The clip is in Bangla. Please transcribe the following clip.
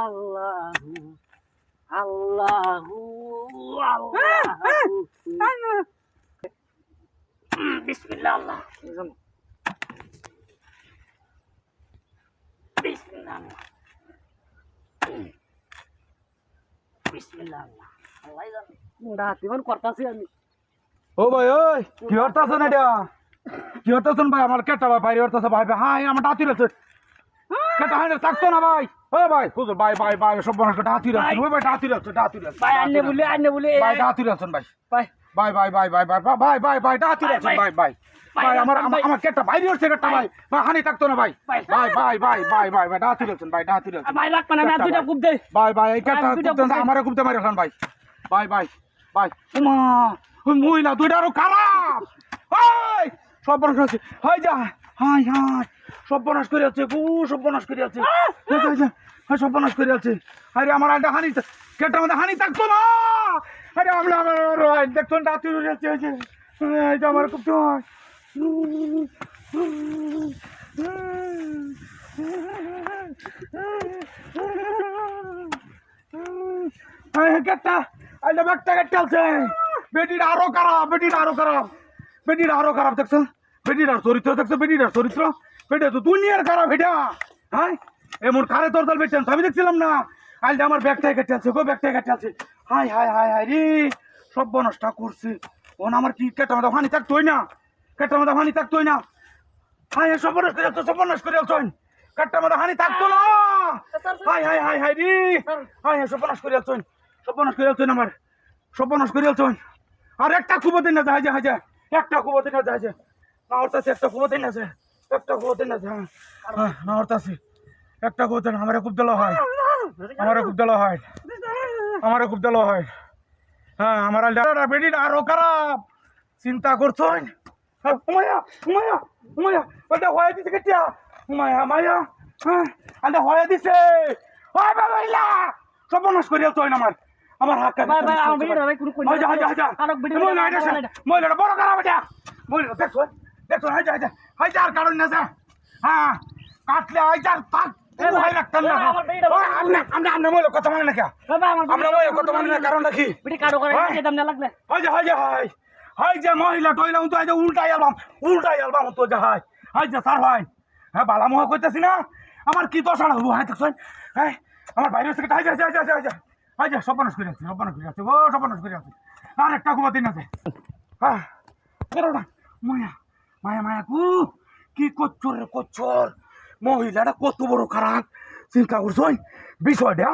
আল্লাহু আল্লাহু আল্লাহু বিসমিল্লাহ আল্লাহ বিসমিল্লাহ বিসমিল্লাহ আল্লাহ আল্লাহ জানে রাত ইমান করতাছি আমি। ও ভাই ওই কি হরতাছেন এটা? কি হরতাছেন ভাই? আমার কেটা ভাই বাইরে হরতাছে ভাই ভাই। হ্যাঁ আমার ডাতি রয়েছে কেটা হয় থাকতো না ভাই। ও ভাই হুজুর ভাই ভাই ভাই সব মানুষ ডাতি রয়েছে ওই ভাই ডাতি রয়েছে ভাই আন্নে বলে ভাই ডাতি রয়েছেন ভাই ভাই ভাই ভাই ভাই ভাই ভাই ভাই ভাই ভাই ডাতি রয়েছেন ভাই ভাই ভাই আমার আমার কেটা বাইরে হচ্ছে কেটা ভাই ভাই হানি থাকতো না ভাই ভাই ভাই ভাই ভাই ভাই ভাই ডাতি রয়েছেন ভাই ডাতি রয়েছেন ভাই রাখ না আমি দুইটা কুপ দেই ভাই ভাই এই কেটা কুপতে আমারে কুপতে মারি খান ভাই ভাই ভাই ভাই ওমা ওই মহিলা দুইটা আরো খারাপ। ওই সব বনাশ করেছে হাই যা হাই হাই সব বনাশ করে আছে গু সব বনাশ করে আছে হ্যাঁ সব বনাশ করে আছে। আরে আমার একটা হানি কেটা আমাদের হানি থাকতো না। আরে আমরা দেখতো ডাতি রয়েছে এই যে আমার কুপতে হয় কেটা আইলে ব্যাগটা কেটে বেটির আরো খারাপ বেটির আরো খারাপ দেখছো বেটির চরিত্র দেখছো বেটির চরিত্র বেটে তো দুনিয়ার খারাপ এটা। হ্যাঁ এমন খারে তোর দল বেটেন আমি দেখছিলাম না আইলে আমার ব্যাগটাই কেটে আছে গো ব্যাগটাই কেটে আছে হাই হাই হাই হাই রে সব বনসটা করছে ওন আমার কি কেটা মাথা হানি থাকতোই না কেটা মাথা হানি থাকতোই না। হাই সব বনস করে সব বনস করে চল কেটা মাথা হানি থাকতো না। হাই হাই হাই হাই রে হাই সব বনস করে চল সব বনস করে চল আমার সব বনস করে চল আর একটা কুবতে না যায় যায় একটা কুবতে না যায় না হরতাছে একটা কুবতে না যায় একটা কুবতে না যায় হ্যাঁ না হরতাছে একটা কুবতে না আমার খুব দল হয় আমার খুব দল হয় আমার খুব দল হয়। হ্যাঁ আমার বেডিটা আরো খারাপ চিন্তা করছো মায়া মায়া মায়া ওটা হয়ে দিছে কেটিয়া মায়া মায়া হ্যাঁ আরে হয়ে দিছে ওই বাবাইলা সব বনস করিয়া চল আমার আমার হাত কাটে ভাই ভাই আমার ভিডিও ভাই কুরু কই হাই যা হাই যা হাই যা আরক ভিডিও মহিলাটা বড় খারাপ এটা মহিলা দেখছো দেখছো হাই যা হাই যা আর কারণ না যা হ্যাঁ কাটলে হাই যা তাক ভাই রাখতাম না আমরা মহিলা কথা মানে না কে আমরা মহিলা কথা মানে না কারণ রাখি ভিডিও কারো করে যে দাম না লাগলে হাই যা হাই যা হাই যা মহিলা টয়লা তো আজ উল্টাই আলবাম তো যা হাই যা স্যার ভাই হ্যাঁ বালা মোহ কইতাছি না আমার কি দশা হবো হাই দেখছো হ্যাঁ আমার বাইরে থেকে হাই যা যা যা যা হাই যা সব বনস করে আছে ও সব বনস করে আছে আর একটা কুমার দিন আছে হ্যাঁ না মায়া মায়া মায়া কু কি করছর রে করছর মহিলাটা কত বড় খারাপ চিন্তা করছো বিষয়টা